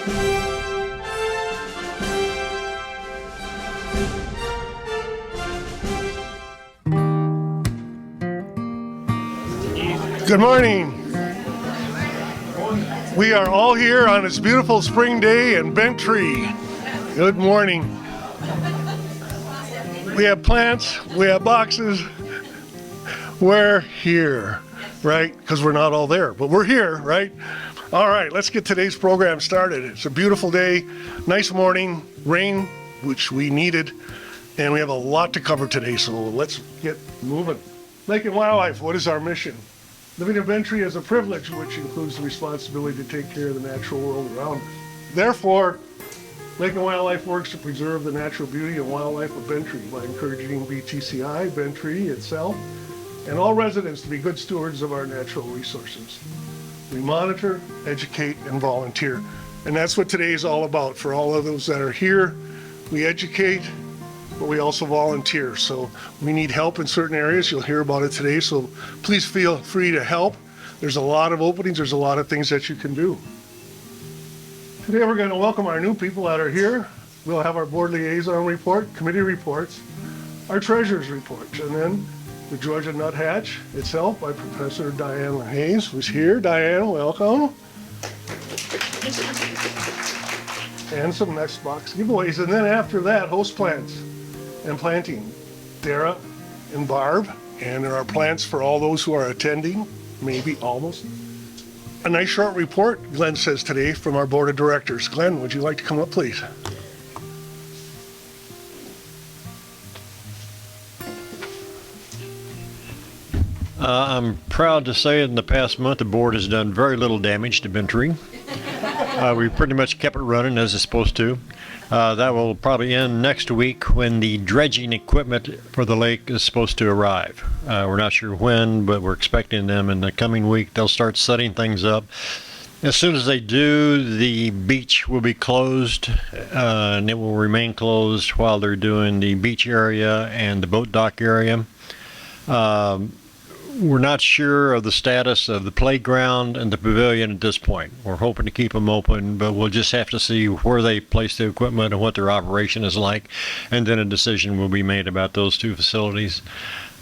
Good morning. We are all here on this beautiful spring day in Bent Tree. Good morning. We have plants, we have boxes. We're here, right? Because we're not all there, but we're here, right? All right, let's get today's program started. It's a beautiful day, nice morning, rain, which we needed, and we have a lot to cover today, so let's get moving. Lake and Wildlife, what is our mission? Living in Bent Tree is a privilege, which includes the responsibility to take care of the natural world around us. Therefore, Lake and Wildlife works to preserve the natural beauty and wildlife of Bent Tree by encouraging BTCI, Bent Tree itself, and all residents to be good stewards of our natural resources. We monitor, educate, and volunteer. And that's what today is all about. For all of those that are here, we educate, but we also volunteer. So we need help in certain areas. You'll hear about it today, so please feel free to help. There's a lot of openings. There's a lot of things that you can do. Today we're going to welcome our new people that are here. We'll have our board liaison report, committee reports, our treasurer's report, and then the Georgia Nuthatch itself by Professor Diane Hayes, who's here. Diane, welcome. And some next box giveaways. And then after that, host plants and planting. Dara and Barb. And there are plants for all those who are attending, maybe almost. A nice short report, Glenn says today, from our board of directors. Glenn, would you like to come up, please? I'm proud to say in the past month the board has done very little damage to Bent Tree. We pretty much kept it running as it's supposed to. That will probably end next week when the dredging equipment for the lake is supposed to arrive. We're not sure when, but we're expecting them in the coming week. They'll start setting things up. As soon as they do, the beach will be closed, and it will remain closed while they're doing the beach area and the boat dock area. We're not sure of the status of the playground and the pavilion at this point. We're hoping to keep them open, but we'll just have to see where they place the equipment and what their operation is like, and then a decision will be made about those two facilities.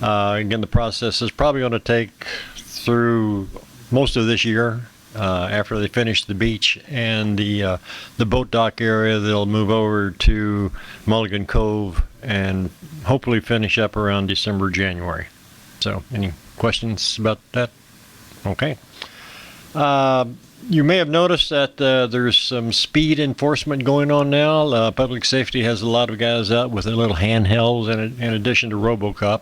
Again, the process is probably going to take through most of this year. After they finish the beach and the boat dock area, they'll move over to Mulligan Cove and hopefully finish up around December, January. So, any questions about that? Okay. You may have noticed that there's some speed enforcement going on now. Public safety has a lot of guys out with their little handhelds in addition to RoboCop.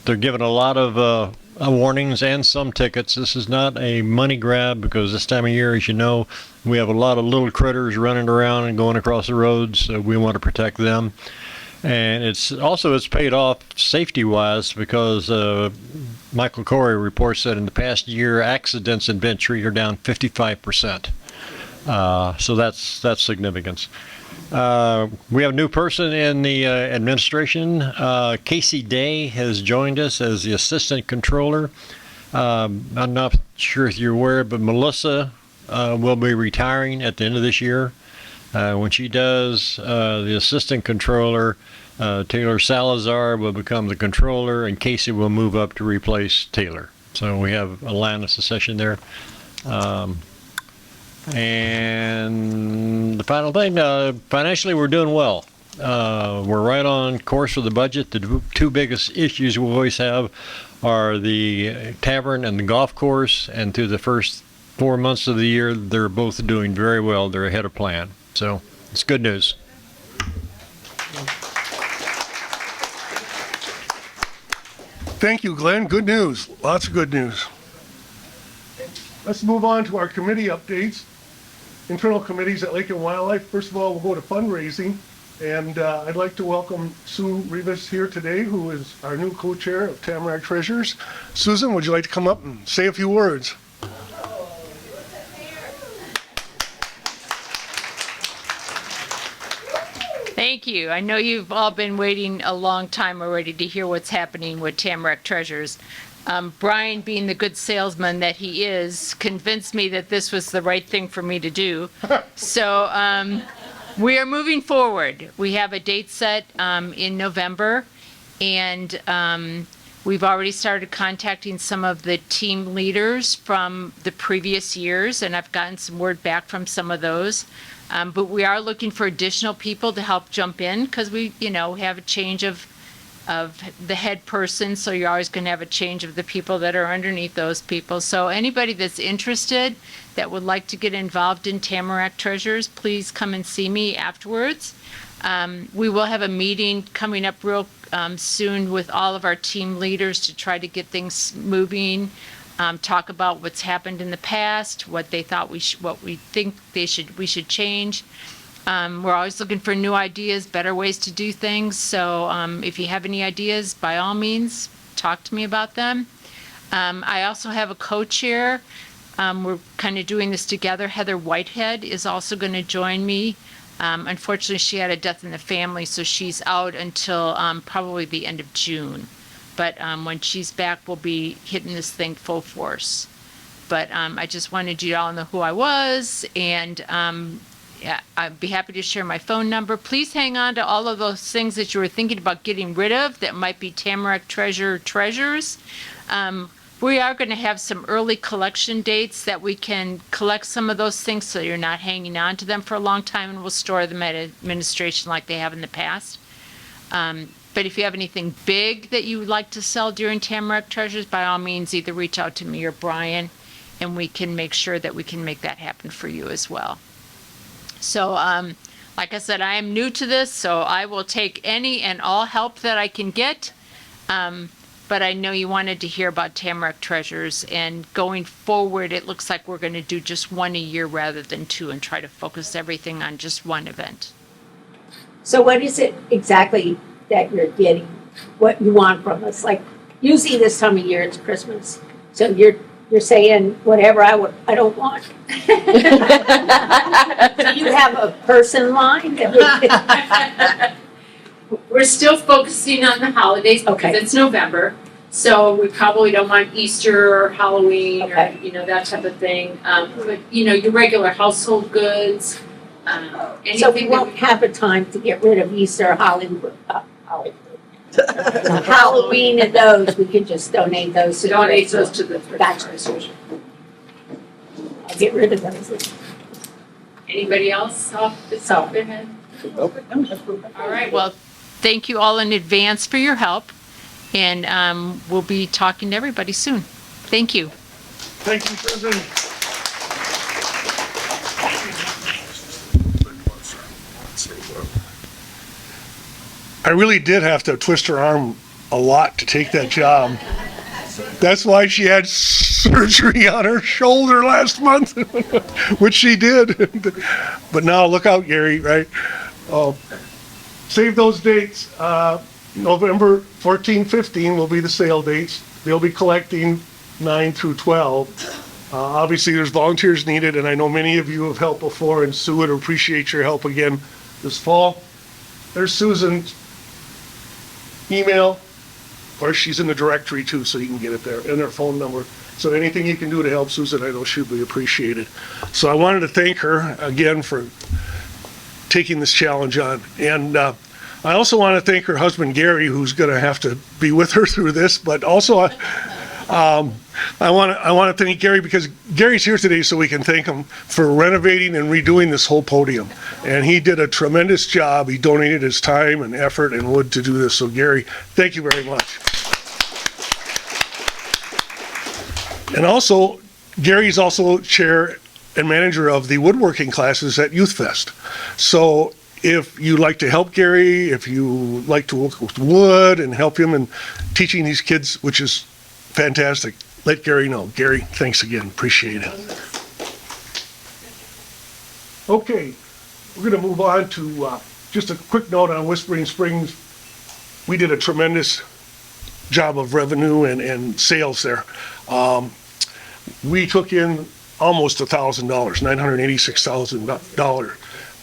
They're giving a lot of warnings and some tickets. This is not a money grab because this time of year, as you know, we have a lot of little critters running around and going across the roads, so we want to protect them. And it's paid off safety-wise because Michael Corey reports that in the past year, accidents in Bent Tree are down 55%. So that's significance. We have a new person in the administration. Casey Day has joined us as the assistant controller. I'm not sure if you're aware, but Melissa will be retiring at the end of this year. When she does, the assistant controller, Taylor Salazar, will become the controller, and Casey will move up to replace Taylor. So we have a line of succession there. And the final thing, financially we're doing well. We're right on course for the budget. The two biggest issues we always have are the tavern and the golf course, and through the first 4 months of the year, they're both doing very well. They're ahead of plan. So it's good news. Thank you, Glenn. Good news. Lots of good news. Let's move on to our committee updates. Internal committees at Lake and Wildlife. First of all, we'll go to fundraising. And I'd like to welcome Sue Rivas here today, who is our new co-chair of Tamarack Treasurers. Susan, would you like to come up and say a few words? Thank you. I know you've all been waiting a long time already to hear what's happening with Tamarack Treasures. Brian, being the good salesman that he is, convinced me that this was the right thing for me to do. So we are moving forward. We have a date set in November, and we've already started contacting some of the team leaders from the previous years, and I've gotten some word back from some of those. But we are looking for additional people to help jump in because we, have a change of the head person, so you're always going to have a change of the people that are underneath those people. So anybody that's interested that would like to get involved in Tamarack Treasures, please come and see me afterwards. We will have a meeting coming up real soon with all of our team leaders to try to get things moving, talk about what's happened in the past, what they thought what we think we should change. We're always looking for new ideas, better ways to do things. So if you have any ideas, by all means, talk to me about them. I also have a co-chair. We're kind of doing this together. Heather Whitehead is also going to join me. Unfortunately, she had a death in the family, so she's out until probably the end of June. But when she's back, we'll be hitting this thing full force. But I just wanted you all to know who I was, and yeah, I'd be happy to share my phone number. Please hang on to all of those things that you were thinking about getting rid of that might be Tamarack treasures. We are going to have some early collection dates that we can collect some of those things so you're not hanging on to them for a long time, and we'll store them at administration like they have in the past. But if you have anything big that you would like to sell during Tamarack Treasures, by all means, either reach out to me or Brian, and we can make sure that we can make that happen for you as well. So, like I said, I am new to this, so I will take any and all help that I can get. But I know you wanted to hear about Tamarack Treasures, and going forward, it looks like we're going to do just one a year rather than two and try to focus everything on just one event. So what is it exactly that you're getting, what you want from us? Like, usually this time of year, it's Christmas. So you're saying whatever I don't want. Do you have a person line that We're still focusing on the holidays because Okay. it's November. So we probably don't want Easter or Halloween Okay. or, that type of thing. But, your regular household goods. Anything so we that won't have a time to get rid of Easter, Halloween and those, we can just donate those to donate those to the Gotcha. I'll get rid of those. Anybody else off the top of their head? All right, well, thank you all in advance for your help, and we'll be talking to everybody soon. Thank you. Thank you, President. I really did have to twist her arm a lot to take that job. That's why she had surgery on her shoulder last month, which she did. But now look out, Gary, right? Save those dates. November 14, 15 will be the sale dates. They'll be collecting 9 through 12. Obviously, there's volunteers needed, and I know many of you have helped before, and Sue would appreciate your help again this fall. There's Susan's email, or she's in the directory too, so you can get it there, and her phone number. So anything you can do to help Susan, I know she'll be appreciated. So I wanted to thank her again for taking this challenge on. And I also want to thank her husband, Gary, who's going to have to be with her through this, but also I want to thank Gary because Gary's here today so we can thank him for renovating and redoing this whole podium. And he did a tremendous job. He donated his time and effort and wood to do this. So Gary, thank you very much. And also, Gary's also chair and manager of the woodworking classes at Youth Fest. So if you like to help Gary, if you like to work with wood and help him in teaching these kids, which is fantastic, let Gary know. Gary, thanks again. Appreciate it. Okay, we're going to move on to just a quick note on Whispering Springs. We did a tremendous job of revenue and sales there. We took in almost $1,000, $986,000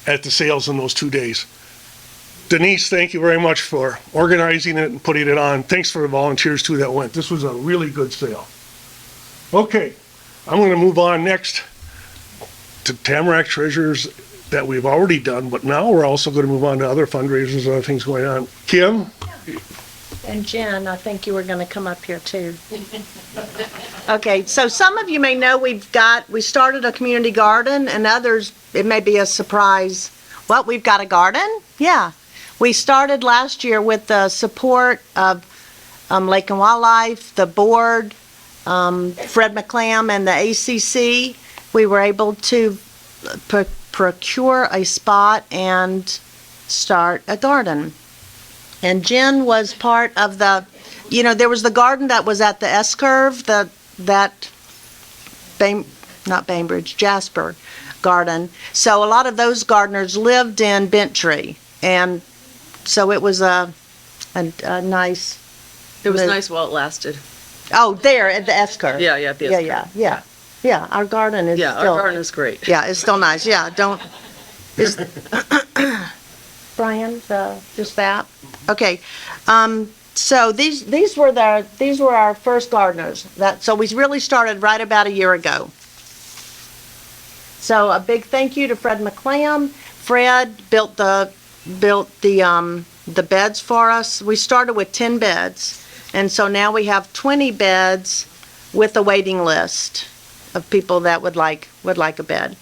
at the sales in those 2 days. Denise, thank you very much for organizing it and putting it on. Thanks for the volunteers too that went. This was a really good sale. Okay, I'm going to move on next to Tamarack treasures that we've already done, but now we're also going to move on to other fundraisers and other things going on. Kim? And Jen, I think you were going to come up here too. Okay, so some of you may know we started a community garden, and others, it may be a surprise. What, we've got a garden? Yeah. We started last year with the support of Lake and Wildlife, the board, Fred McClam, and the ACC. We were able to procure a spot and start a garden. And Jen was part of there was the garden that was at the S-curve, Jasper garden. So a lot of those gardeners lived in Bentry. And so it was a nice. It was nice while it lasted. Oh, there at the S-curve. Yeah, the S-curve. Yeah, our garden is Yeah, still. our garden is great. Yeah, it's still nice. Yeah, Brian, just that. Okay, so these were our first gardeners. So we really started right about a year ago. So a big thank you to Fred McClam. Fred built the beds for us. We started with 10 beds, and so now we have 20 beds with a waiting list of people that would like a bed.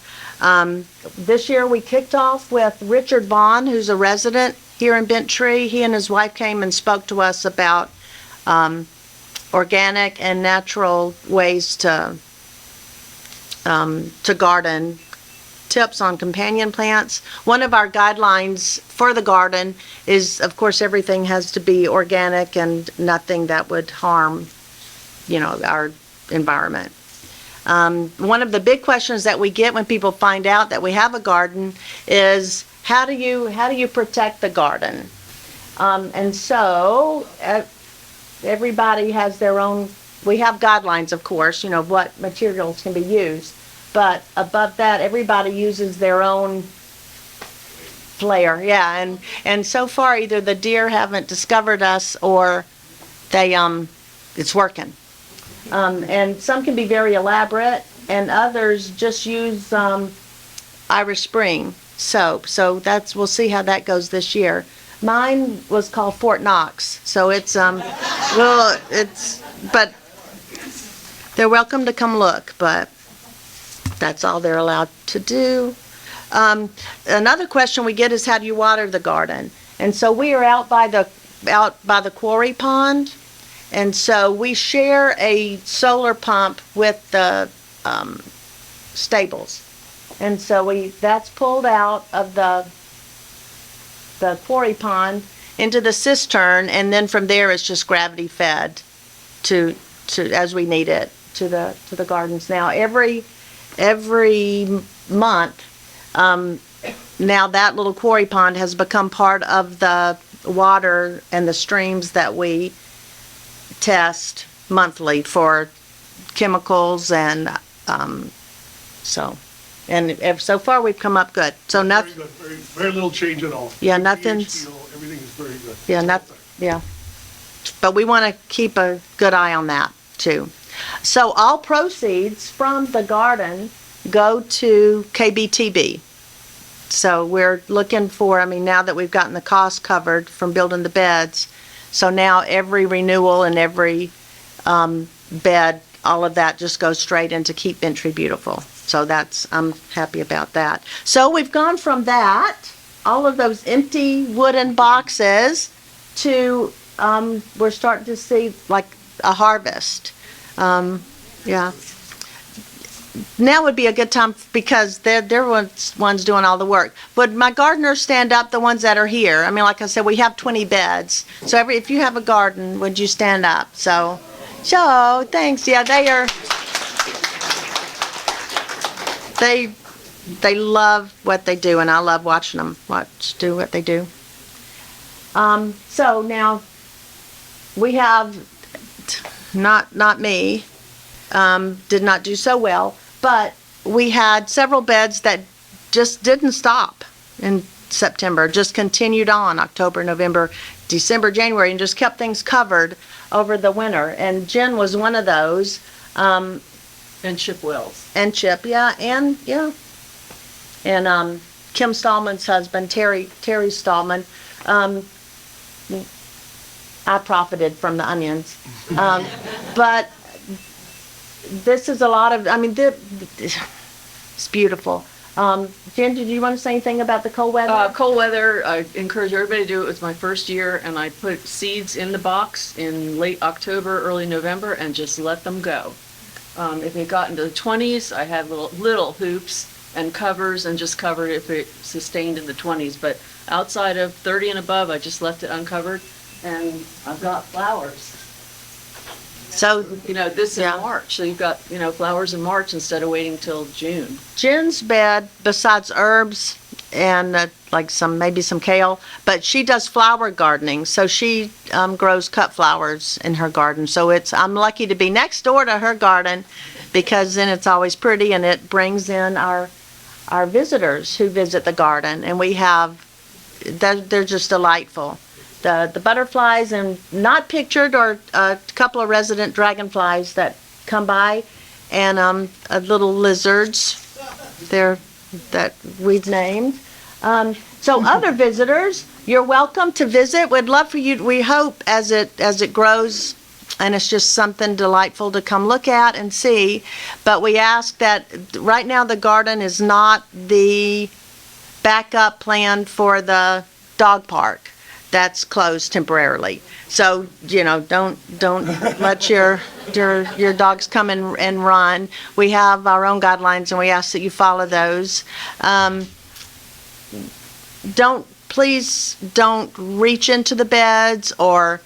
This year we kicked off with Richard Vaughn, who's a resident here in Bentry. He and his wife came and spoke to us about organic and natural ways to garden, tips on companion plants. One of our guidelines for the garden is, of course, everything has to be organic and nothing that would harm, our environment. One of the big questions that we get when people find out that we have a garden is, how do you protect the garden? And so everybody has their own. We have guidelines, of course, what materials can be used, but above that, everybody uses their own flair. Yeah, and so far, either the deer haven't discovered us or it's working. And some can be very elaborate, and others just use Irish Spring soap. So we'll see how that goes this year. Mine was called Fort Knox, so but they're welcome to come look, but that's all they're allowed to do. Another question we get is, how do you water the garden? And so we are out by the quarry pond. And so we share a solar pump with the stables. And so that's pulled out of the quarry pond into the cistern, and then from there it's just gravity fed to as we need it to the gardens. Now every month, now that little quarry pond has become part of the water and the streams that we test monthly for chemicals, and so far we've come up good. So nothing. Very good, very little change at all. Yeah, The nothing's. pH, everything is very good. Yeah, yeah. But we want to keep a good eye on that too. So all proceeds from the garden go to KBTB. So we're looking for, now that we've gotten the cost covered from building the beds, so now every renewal and every bed, all of that just goes straight into Keep Bentry Beautiful. So I'm happy about that. So we've gone from that, all of those empty wooden boxes, to we're starting to see like a harvest. Yeah. Now would be a good time because they're ones doing all the work. Would my gardeners stand up, the ones that are here? Like I said, we have 20 beds. So if you have a garden, would you stand up? So thanks. Yeah, they love what they do, and I love watching them do what they do. So now we have not me. Did not do so well, but we had several beds that just didn't stop, and September, just continued on October, November, December, January, and just kept things covered over the winter. And Jen was one of those. And Chip Wells. And Chip, yeah. And Kim Stallman's husband, Terry Stallman. I profited from the onions. But this is a lot of, I mean, it's beautiful. Jen, did you want to say anything about the cold weather? Cold weather, I encourage everybody to do it. It was my first year, and I put seeds in the box in late October, early November, and just let them go. If it got into the 20s, I had little hoops and covers, and just covered if it sustained in the 20s. But outside of 30 and above, I just left it uncovered, and I've got flowers. So, This Yeah. in March, so you've got, flowers in March instead of waiting till June. Jen's bed, besides herbs and maybe some kale, but she does flower gardening. So she grows cut flowers in her garden. So I'm lucky to be next door to her garden, because then it's always pretty, and it brings in our visitors who visit the garden, and they're just delightful. The butterflies, and not pictured, or a couple of resident dragonflies that come by, and little lizards that we've named. So other visitors, you're welcome to visit. We'd love for you. We hope as it grows, and it's just something delightful to come look at and see. But we ask that right now the garden is not the backup plan for the dog park. That's closed temporarily. So, don't let your dogs come and run. We have our own guidelines, and we ask that you follow those. Please don't reach into the beds, or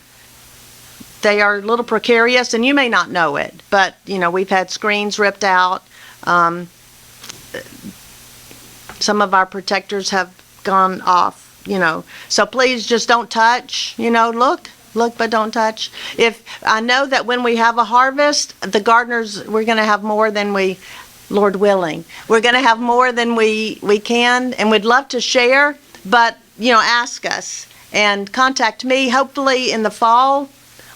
they are a little precarious, and you may not know it, but, we've had screens ripped out. Some of our protectors have gone off. So please just don't touch, look, but don't touch. If I know that when we have a harvest, the gardeners, we're going to have more than Lord willing, we're going to have more than we can, and we'd love to share, but, ask us and contact me. Hopefully in the fall,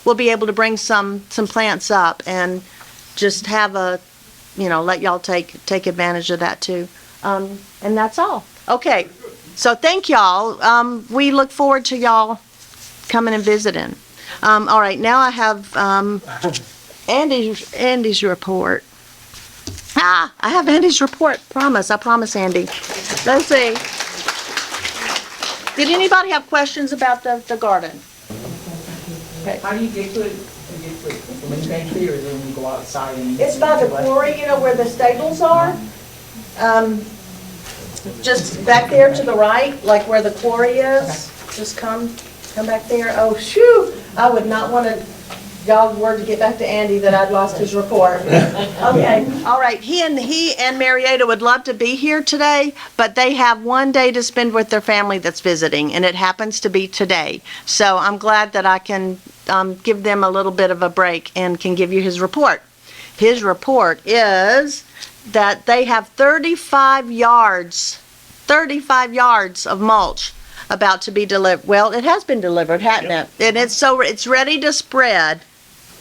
we'll be able to bring some plants up and just have let y'all take advantage of that too. And that's all. Okay. So thank y'all. We look forward to y'all coming and visiting. All right, now I have Andy's report. I have Andy's report. I promise, Andy. Let's see. Did anybody have questions about the garden? How do you get to it? When you came here, or then when you go outside? It's by the quarry, where the stables are. Just back there to the right, like where the quarry is. Okay. Just come back there. Oh, shoo! I would not want y'all word to get back to Andy that I'd lost his report. Okay, all right. He and Marietta would love to be here today, but they have one day to spend with their family that's visiting, and it happens to be today. So I'm glad that I can give them a little bit of a break and can give you his report. His report is that they have 35 yards of mulch about to be delivered. Well, it has been delivered, hasn't it? And it's ready to spread.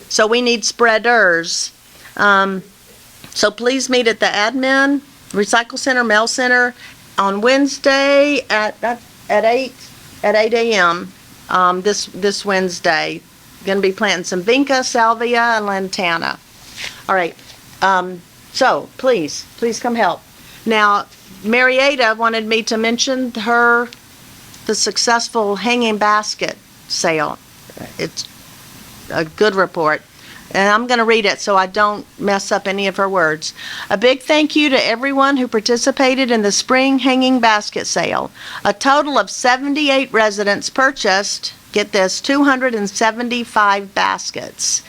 So we need spreaders. So please meet at the admin, recycle center, mail center on Wednesday at 8 a.m. This Wednesday. Going to be planting some vinca, salvia, and lantana. All right. So please come help. Now, Marietta wanted me to mention the successful hanging basket sale. It's a good report. And I'm going to read it so I don't mess up any of her words. A big thank you to everyone who participated in the spring hanging basket sale. A total of 78 residents purchased, get this, 275 baskets.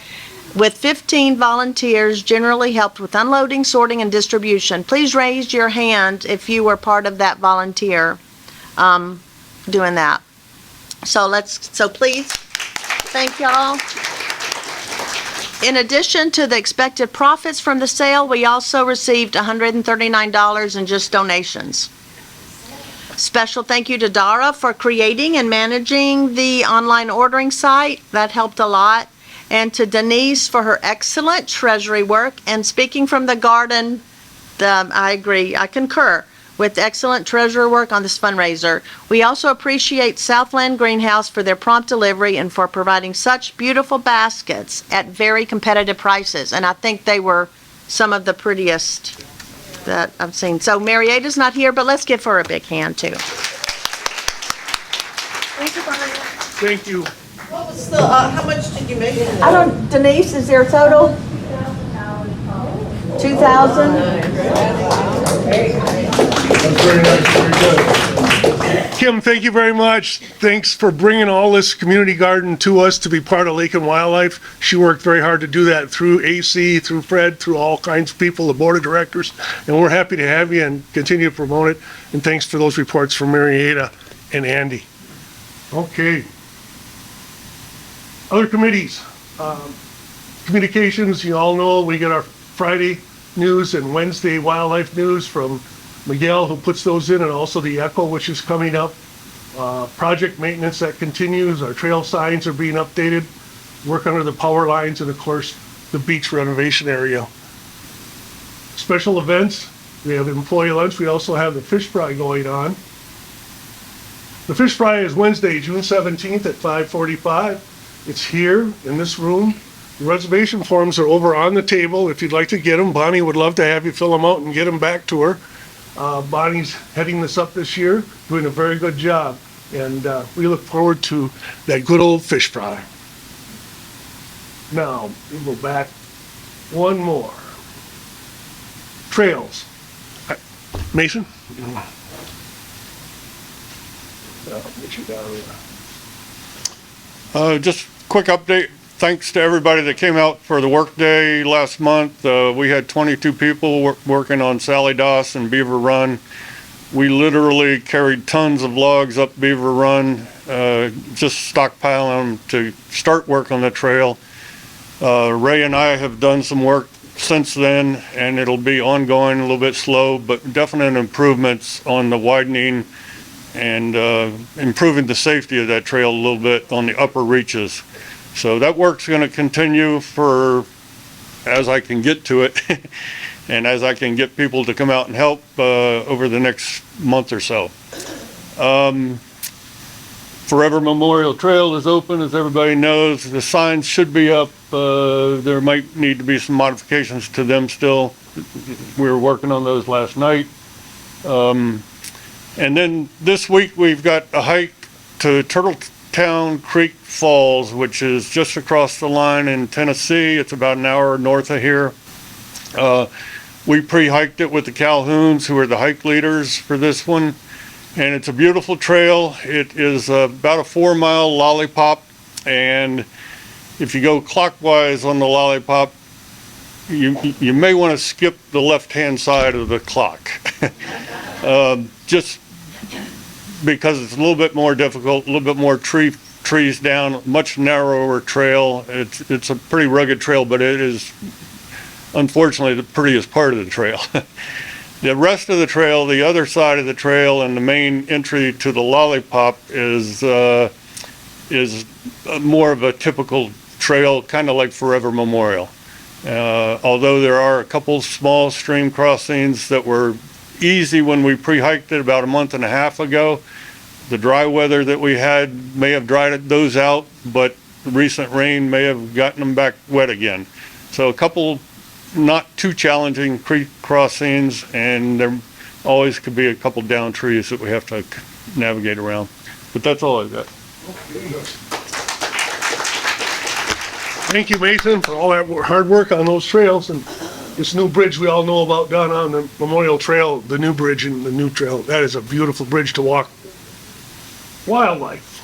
With 15 volunteers generally helped with unloading, sorting, and distribution. Please raise your hand if you were part of that volunteer doing that. So please, thank y'all. In addition to the expected profits from the sale, we also received $139 in just donations. Special thank you to Dara for creating and managing the online ordering site. That helped a lot. And to Denise for her excellent treasury work. And speaking from the garden, I agree, I concur with excellent treasurer work on this fundraiser. We also appreciate Southland Greenhouse for their prompt delivery and for providing such beautiful baskets at very competitive prices. And I think they were some of the prettiest that I've seen. So Marietta's not here, but let's give her a big hand too. Thank you, Brian. Thank you. What was the, how much did you make? I don't, Denise, is there a total? 2,000? That's very nice, very good. Kim, thank you very much. Thanks for bringing all this community garden to us to be part of Lake and Wildlife. She worked very hard to do that through AC, through Fred, through all kinds of people, the board of directors, and we're happy to have you and continue to promote it. And thanks for those reports from Marietta and Andy. Okay. Other committees. Communications, you all know we get our Friday news and Wednesday wildlife news from Miguel, who puts those in, and also the Echo, which is coming up. Project maintenance that continues. Our trail signs are being updated. Work under the power lines, and of course, the beach renovation area. Special events. We have employee lunch. We also have the fish fry going on. The fish fry is Wednesday, June 17th at 5:45. It's here in this room. The reservation forms are over on the table if you'd like to get them. Bonnie would love to have you fill them out and get them back to her. Bonnie's heading this up this year, doing a very good job. And we look forward to that good old fish fry. Now, we'll go back one more. Trails. Mason? Get you down here. Just quick update. Thanks to everybody that came out for the work day last month. We had 22 people working on Sally Doss and Beaver Run. We literally carried tons of logs up Beaver Run, just stockpiling them to start work on the trail. Ray and I have done some work since then, and it'll be ongoing, a little bit slow, but definite improvements on the widening and improving the safety of that trail a little bit on the upper reaches. So that work's going to continue for as I can get to it and as I can get people to come out and help over the next month or so. Forever Memorial Trail is open, as everybody knows. The signs should be up. There might need to be some modifications to them still. We were working on those last night. And then this week we've got a hike to Turtletown Creek Falls, which is just across the line in Tennessee. It's about an hour north of here. We pre-hiked it with the Calhouns, who are the hike leaders for this one. And it's a beautiful trail. It is about a 4-mile lollipop. And if you go clockwise on the lollipop, you may want to skip the left-hand side of the clock. Just because it's a little bit more difficult, a little bit more trees down, much narrower trail. It's a pretty rugged trail, but it is unfortunately the prettiest part of the trail. The rest of the trail, the other side of the trail, and the main entry to the lollipop is more of a typical trail, kind of like Forever Memorial. Although there are a couple small stream crossings that were easy when we pre-hiked it about a month and a half ago. The dry weather that we had may have dried those out, but the recent rain may have gotten them back wet again. So a couple not too challenging creek crossings, and there always could be a couple down trees that we have to navigate around. But that's all I've got. Thank you, Mason, for all that hard work on those trails. And this new bridge we all know about down on the Memorial Trail, the new bridge and the new trail, that is a beautiful bridge to walk. Wildlife.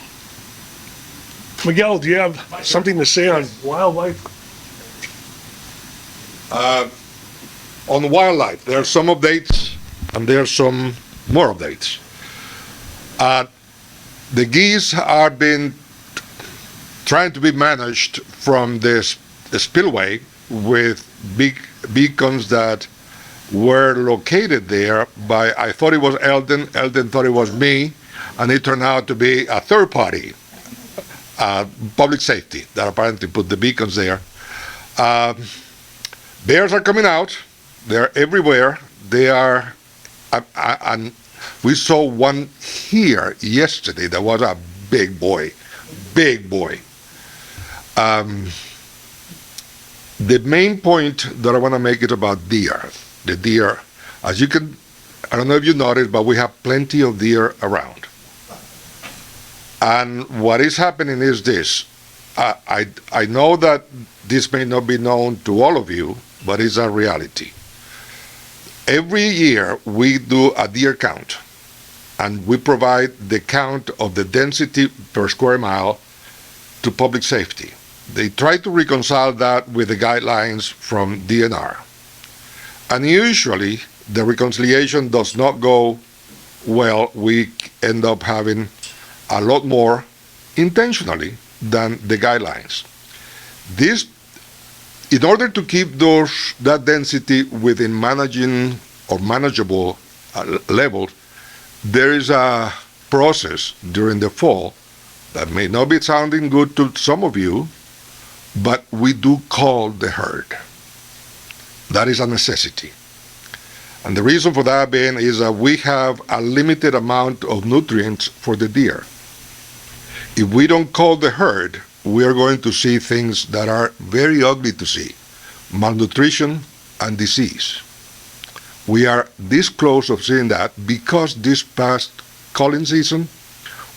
Miguel, do you have something to say on wildlife? On wildlife, there are some updates and there are some more updates. The geese are being trying to be managed from the spillway with big beacons that were located there by, I thought it was Eldon thought it was me, and it turned out to be a third party, public safety, that apparently put the beacons there. Bears are coming out. They're everywhere. They are, and we saw one here yesterday that was a big boy, big boy. The main point that I want to make is about deer. The deer, as you can, I don't know if you noticed, but we have plenty of deer around. And what is happening is this. I know that this may not be known to all of you, but it's a reality. Every year we do a deer count, and we provide the count of the density per square mile to public safety. They try to reconcile that with the guidelines from DNR. And usually the reconciliation does not go well. We end up having a lot more intentionally than the guidelines. This, in order to keep that density within managing or manageable levels, there is a process during the fall that may not be sounding good to some of you, but we do call the herd. That is a necessity. And the reason for that being is that we have a limited amount of nutrients for the deer. If we don't call the herd, we are going to see things that are very ugly to see: malnutrition and disease. We are this close of seeing that because this past culling season,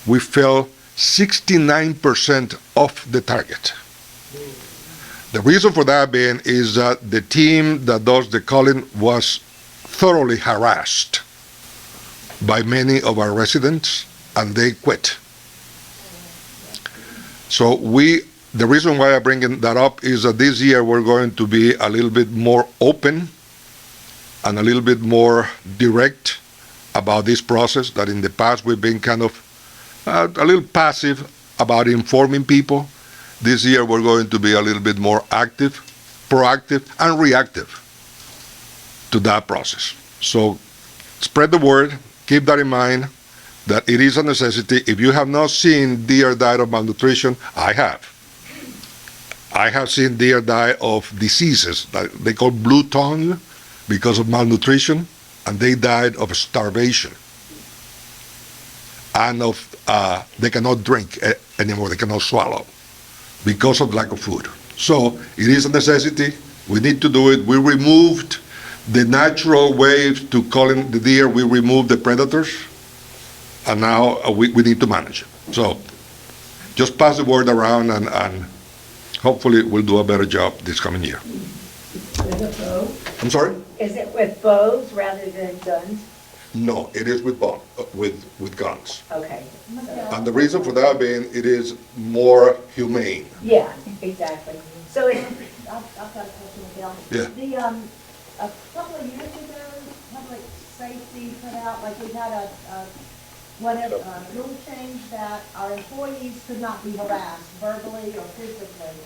we fell 69% off the target. The reason for that being is that the team that does the culling was thoroughly harassed by many of our residents, and they quit. So the reason why I'm bringing that up is that this year we're going to be a little bit more open and a little bit more direct about this process, that in the past we've been kind of a little passive about informing people. This year we're going to be a little bit more active, proactive, and reactive to that process. So spread the word, keep that in mind, that it is a necessity. If you have not seen deer die of malnutrition, I have. I have seen deer die of diseases that they call blue tongue because of malnutrition, and they died of starvation. And they cannot drink anymore, they cannot swallow because of lack of food. So it is a necessity. We need to do it. We removed the natural ways to culling the deer. We removed the predators, and now we need to manage it. So just pass the word around, and hopefully we'll do a better job this coming year. Is it bow? I'm sorry? Is it with bows rather than guns? No, it is with guns. Okay. And the reason for that being, it is more humane. Yeah, exactly. So it's, I've got a question, Bill. Yeah. A couple of years ago, public safety put out, like we had a rule change that our employees could not be harassed verbally or physically.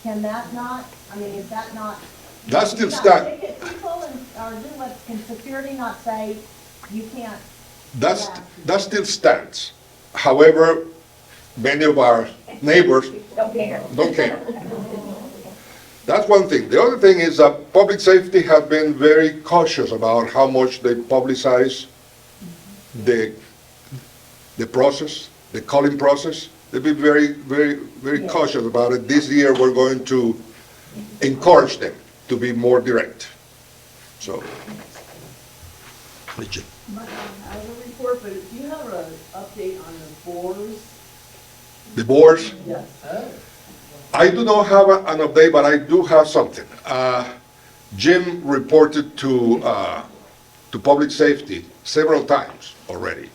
Can that not, is that not? That still Not stands. ticket people or do what, can security not say you can't? That still stands. However, many of our neighbors don't care. don't care. That's one thing. The other thing is that public safety has been very cautious about how much they publicize the process, the culling process. They've been very, very, very cautious about it. This year, we're going to encourage them to be more direct. So, legit. I have a report, but do you have an update on the boars? The boars, Yes. I do not have an update, but I do have something. Jim reported to public safety several times already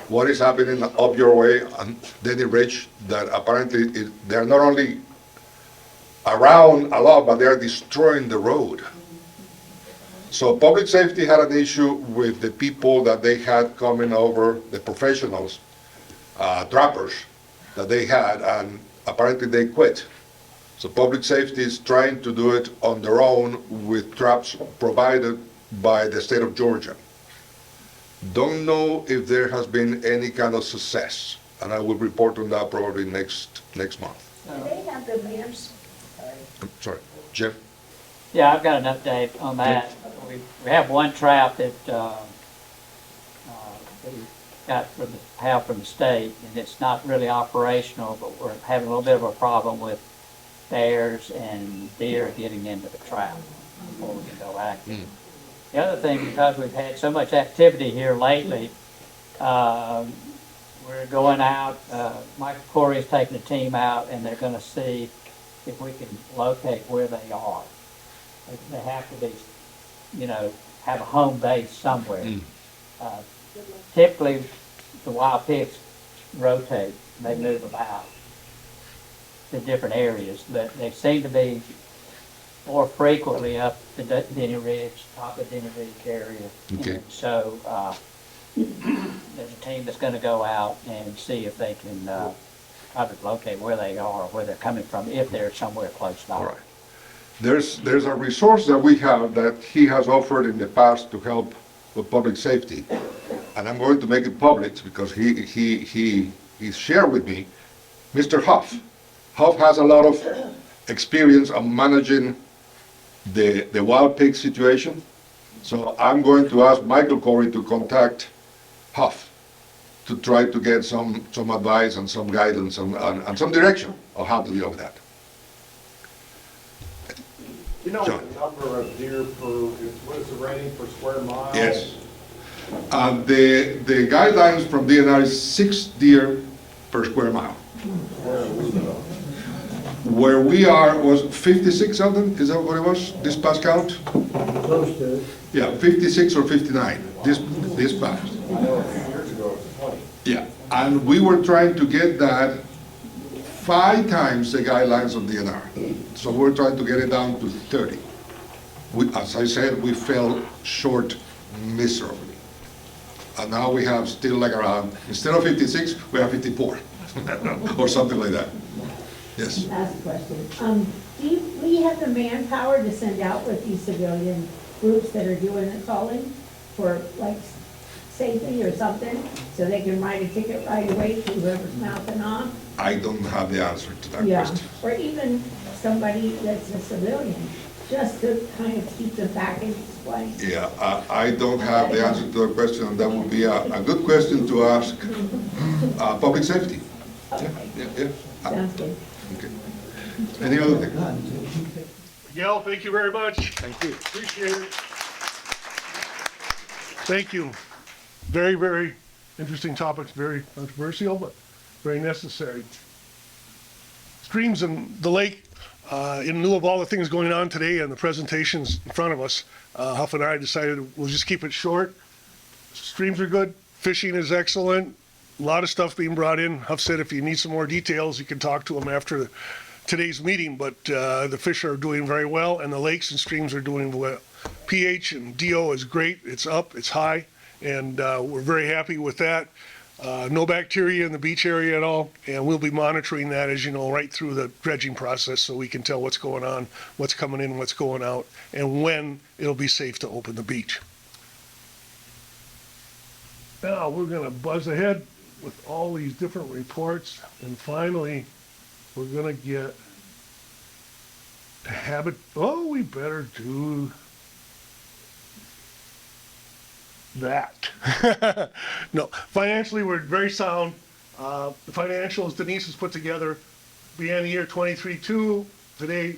what is happening up your way on Denny Ridge, that apparently they're not only around a lot, but they're destroying the road. So public safety had an issue with the people that they had coming over, the professionals, trappers that they had, and apparently they quit. So public safety is trying to do it on their own with traps provided by the state of Georgia. Don't know if there has been any kind of success, and I will report on that probably next month. Do they have the maps? I'm sorry, Jeff? Yeah, I've got an update on that. We have one trap that we got from the state, and it's not really operational, but we're having a little bit of a problem with bears and deer getting into the trap before we can go active. The other thing, because we've had so much activity here lately, we're going out, Michael Corey's taking a team out, and they're gonna see if we can locate where they are. They have to be, have a home base somewhere. Typically, the wild pigs rotate, they move about to different areas, but they seem to be more frequently up the Denny Ridge, top of Denny Ridge area. Okay. And so, there's a team that's gonna go out and see if they can, try to locate where they are, or where they're coming from, if they're somewhere close by. All right. There's a resource that we have that he has offered in the past to help with public safety, and I'm going to make it public because he shared with me, Mr. Huff. Huff has a lot of experience on managing the wild pig situation, so I'm going to ask Michael Corey to contact Huff to try to get some advice and some guidance and some direction on how to deal with that. You know John. the number of deer per, what is the rating per square mile? Yes. The guidelines from DNR is 6 deer per square mile. Where we are was 56 something, is that what it was, this past count? Close to it. Yeah, 56 or 59, this past. I know a few years ago it was 20. Yeah, and we were trying to get that 5 times the guidelines of DNR. So we're trying to get it down to 30. As I said, we fell short miserably. And now we have still like around, instead of 56, we have 54, or something like that. Yes. Last question. Do we have the manpower to send out with these civilian groups that are doing the calling for like safety or something, so they can write a ticket right away to whoever's mouthing off? I don't have the answer to that Yeah, question. or even somebody that's a civilian, just to kind of keep them back in display. Yeah, I don't have the answer to the question, and that would be a good question to ask public safety. Okay, Yeah. sounds good. Okay. Any other thing? Miguel, thank you very much. Thank you. Appreciate it. Thank you. Very, very interesting topics, very controversial, but very necessary. Streams and the lake, in lieu of all the things going on today and the presentations in front of us, Huff and I decided we'll just keep it short. Streams are good, fishing is excellent, a lot of stuff being brought in. Huff said if you need some more details, you can talk to him after today's meeting, but the fish are doing very well and the lakes and streams are doing well. pH and DO is great, it's up, it's high, and we're very happy with that. No bacteria in the beach area at all, and we'll be monitoring that, as you know, right through the dredging process so we can tell what's going on, what's coming in, what's going out, and when it'll be safe to open the beach. Now we're gonna buzz ahead with all these different reports, and finally, we're gonna get to habit. Oh, we better do that. No, financially, we're very sound. The financials Denise has put together, began the year 23.2. Today,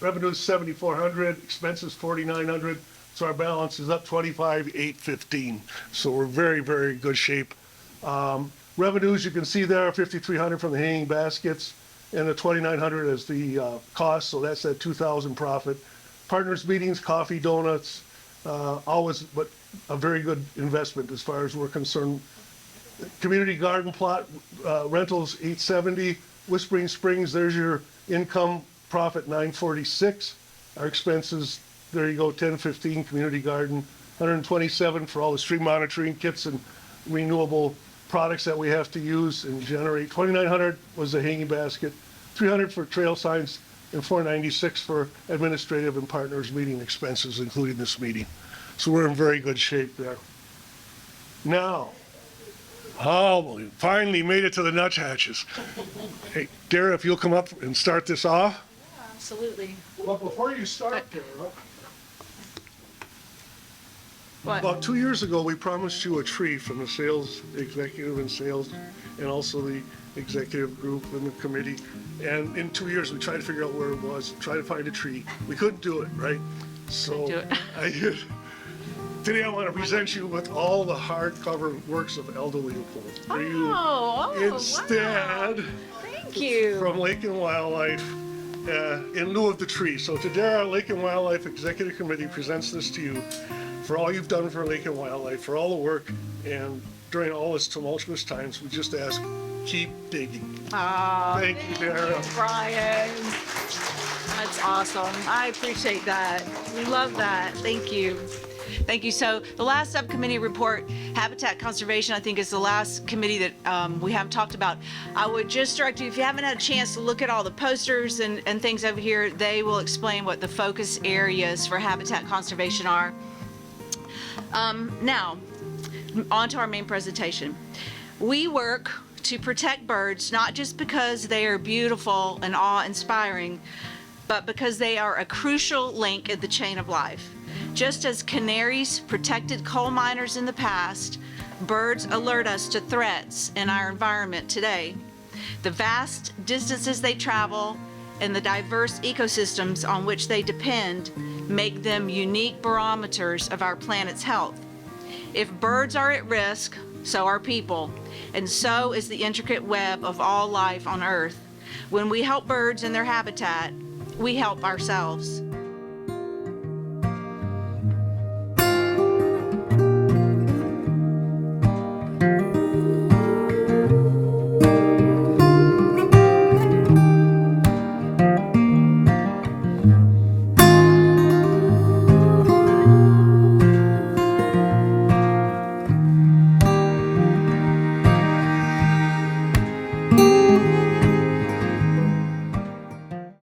revenue is 7,400, expenses 4,900. So our balance is up 25,815. So we're very, very good shape. Revenues, you can see there, 5,300 from the hanging baskets, and the 2,900 as the cost. So that's that 2,000 profit. Partners meetings, coffee, donuts, always, but a very good investment as far as we're concerned. Community garden plot rentals 870. Whispering Springs, there's your income profit 946. Our expenses, there you go, 1015. Community garden 127 for all the stream monitoring kits and renewable products that we have to use and generate. 2,900 was the hanging basket. 300 for trail signs and 496 for administrative and partners meeting expenses, including this meeting. So we're in very good shape there. Now, we finally made it to the Nuthatches. Hey, Dara, if you'll come up and start this off. Absolutely. Well, before you start, Dara, What? about 2 years ago, we promised you a tree from the sales executive and sales, and also the executive group and the committee. And in 2 years, we tried to figure out where it was, try to find a tree. We couldn't do it, right? So Couldn't do it. Today I want to present you with all the hardcover works of L&W for you. Instead, Thank you. from Lake and Wildlife, in lieu of the tree. So to Dara, Lake and Wildlife Executive Committee presents this to you for all you've done for Lake and Wildlife, for all the work, and during all this tumultuous times, we just ask, keep digging. Thank you, Dara. Brian. That's awesome. I appreciate that. Love that. Thank you. Thank you. So the last subcommittee report, Habitat Conservation, I think is the last committee that we haven't talked about. I would just direct you, if you haven't had a chance to look at all the posters and things over here, they will explain what the focus areas for Habitat Conservation are. Now, on to our main presentation. We work to protect birds, not just because they are beautiful and awe-inspiring, but because they are a crucial link in the chain of life. Just as canaries protected coal miners in the past, birds alert us to threats in our environment today. The vast distances they travel and the diverse ecosystems on which they depend make them unique barometers of our planet's health. If birds are at risk, so are people, and so is the intricate web of all life on Earth. When we help birds in their habitat, we help ourselves.